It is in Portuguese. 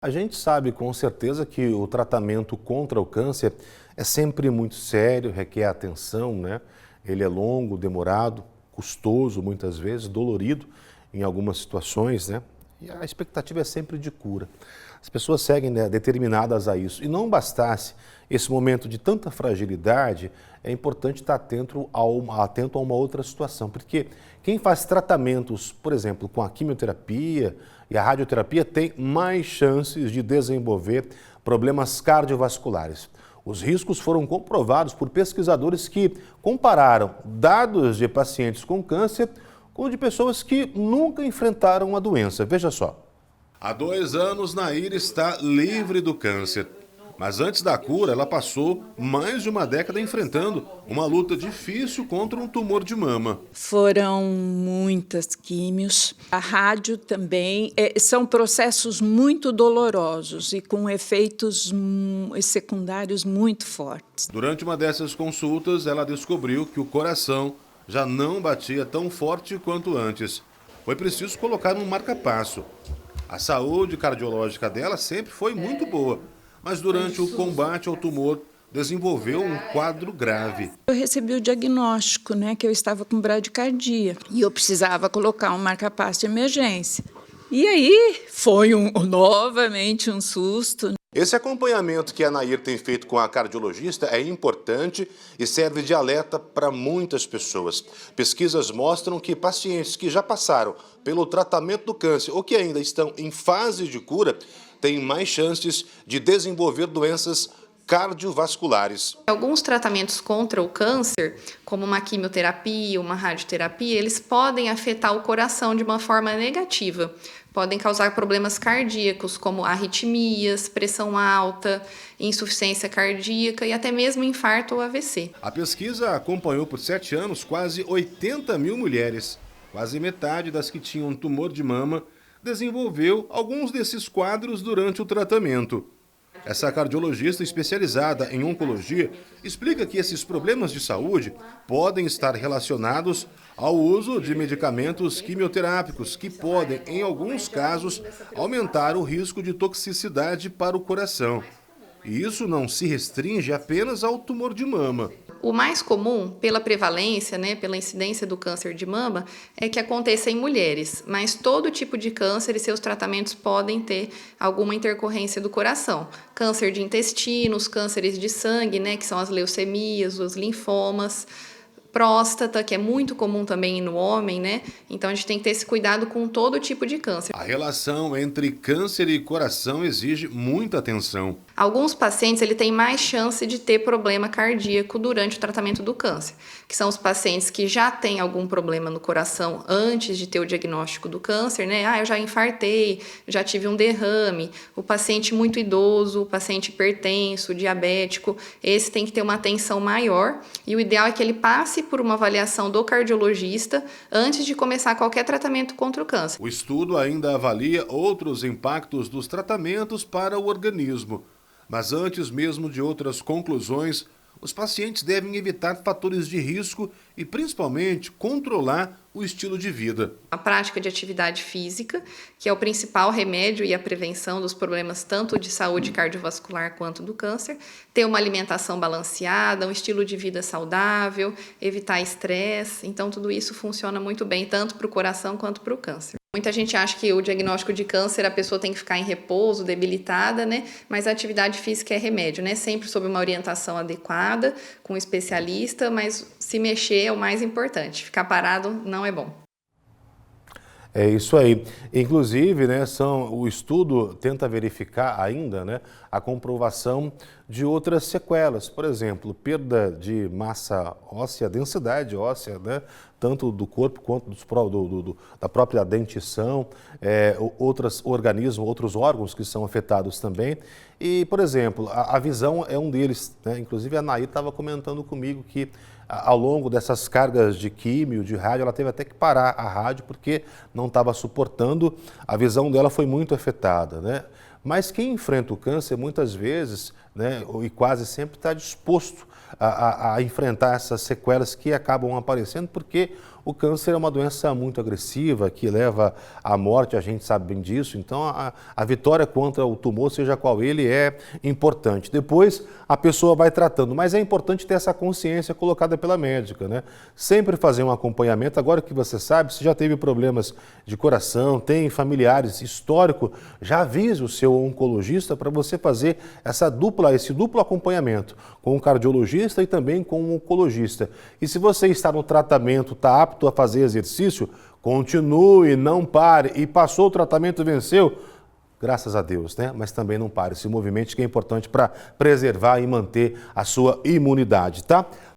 A gente sabe com certeza que o tratamento contra o câncer é sempre muito sério, requer atenção, né? Ele é longo, demorado, custoso muitas vezes, dolorido em algumas situações, né? E a expectativa é sempre de cura. As pessoas seguem, né, determinadas a isso. E não bastasse esse momento de tanta fragilidade, é importante estar atento a uma outra situação, porque quem faz tratamentos, por exemplo, com a quimioterapia e a radioterapia, tem mais chances de desenvolver problemas cardiovasculares. Os riscos foram comprovados por pesquisadores que compararam dados de pacientes com câncer com de pessoas que nunca enfrentaram a doença. Veja só. Há 2 anos, Nair está livre do câncer. Mas antes da cura, ela passou mais de uma década enfrentando uma luta difícil contra um tumor de mama. Foram muitas químios. A rádio também. São processos muito dolorosos e com efeitos secundários muito fortes. Durante uma dessas consultas, ela descobriu que o coração já não batia tão forte quanto antes. Foi preciso colocar um marca-passo. A saúde cardiológica dela sempre foi muito boa, mas durante o combate ao tumor desenvolveu um quadro grave. Eu recebi o diagnóstico, que eu estava com bradicardia e eu precisava colocar um marca-passo de emergência. E aí foi novamente um susto. Esse acompanhamento que a Nair tem feito com a cardiologista é importante e serve de alerta para muitas pessoas. Pesquisas mostram que pacientes que já passaram pelo tratamento do câncer ou que ainda estão em fase de cura têm mais chances de desenvolver doenças cardiovasculares. Alguns tratamentos contra o câncer, como uma quimioterapia, uma radioterapia, eles podem afetar o coração de uma forma negativa. Podem causar problemas cardíacos, como arritmias, pressão alta, insuficiência cardíaca e até mesmo infarto ou AVC. A pesquisa acompanhou por 7 anos quase 80 mil mulheres. Quase metade das que tinham tumor de mama desenvolveu alguns desses quadros durante o tratamento. Essa cardiologista especializada em oncologia explica que esses problemas de saúde podem estar relacionados ao uso de medicamentos quimioterápicos que podem, em alguns casos, aumentar o risco de toxicidade para o coração. E isso não se restringe apenas ao tumor de mama. O mais comum, pela prevalência, pela incidência do câncer de mama, é que aconteça em mulheres, mas todo tipo de câncer e seus tratamentos podem ter alguma intercorrência do coração. Câncer de intestinos, cânceres de sangue, que são as leucemias, os linfomas, próstata, que é muito comum também no homem, Então a gente tem que ter esse cuidado com todo tipo de câncer. A relação entre câncer e coração exige muita atenção. Alguns pacientes têm mais chance de ter problema cardíaco durante o tratamento do câncer, que são os pacientes que já têm algum problema no coração antes de ter o diagnóstico do câncer, eu já infartei, já tive um derrame. O paciente muito idoso, o paciente hipertenso, diabético, esse tem que ter uma atenção maior e o ideal é que ele passe por uma avaliação do cardiologista antes de começar qualquer tratamento contra o câncer. O estudo ainda avalia outros impactos dos tratamentos para o organismo. Mas antes mesmo de outras conclusões, os pacientes devem evitar fatores de risco e, principalmente, controlar o estilo de vida. A prática de atividade física, que é o principal remédio e a prevenção dos problemas tanto de saúde cardiovascular quanto do câncer, ter uma alimentação balanceada, um estilo de vida saudável, evitar estresse. Então, tudo isso funciona muito bem, tanto para o coração quanto para o câncer. Muita gente acha que o diagnóstico de câncer a pessoa tem que ficar em repouso, debilitada, Mas a atividade física é remédio, Sempre sob uma orientação adequada, com um especialista, mas se mexer é o mais importante. Ficar parado não é bom. É isso aí. Inclusive, o estudo tenta verificar ainda, a comprovação de outras sequelas. Por exemplo, perda de massa óssea, densidade óssea, tanto do corpo quanto da própria dentição, outros organismos, outros órgãos que são afetados também. E, por exemplo, a visão é um deles. Inclusive, a Nair estava comentando comigo que ao longo dessas cargas de químio, de rádio, ela teve até que parar a rádio porque não estava suportando, a visão dela foi muito afetada, Mas quem enfrenta o câncer, muitas vezes, e quase sempre está disposto a enfrentar essas sequelas que acabam aparecendo, porque o câncer é uma doença muito agressiva que leva à morte, a gente sabe bem disso, então a vitória contra o tumor, seja qual ele, é importante. Depois a pessoa vai tratando, mas é importante ter essa consciência colocada pela médica, né? Sempre fazer um acompanhamento. Agora que você sabe, se já teve problemas de coração, tem familiares, histórico, já avise o seu oncologista para você fazer esse duplo acompanhamento com o cardiologista e também com o oncologista. E se você está no tratamento, está apto a fazer exercício, continue, não pare. E passou o tratamento, venceu, graças a Deus, né? Mas também não pare, se movimente, que é importante para preservar e manter a sua imunidade, tá?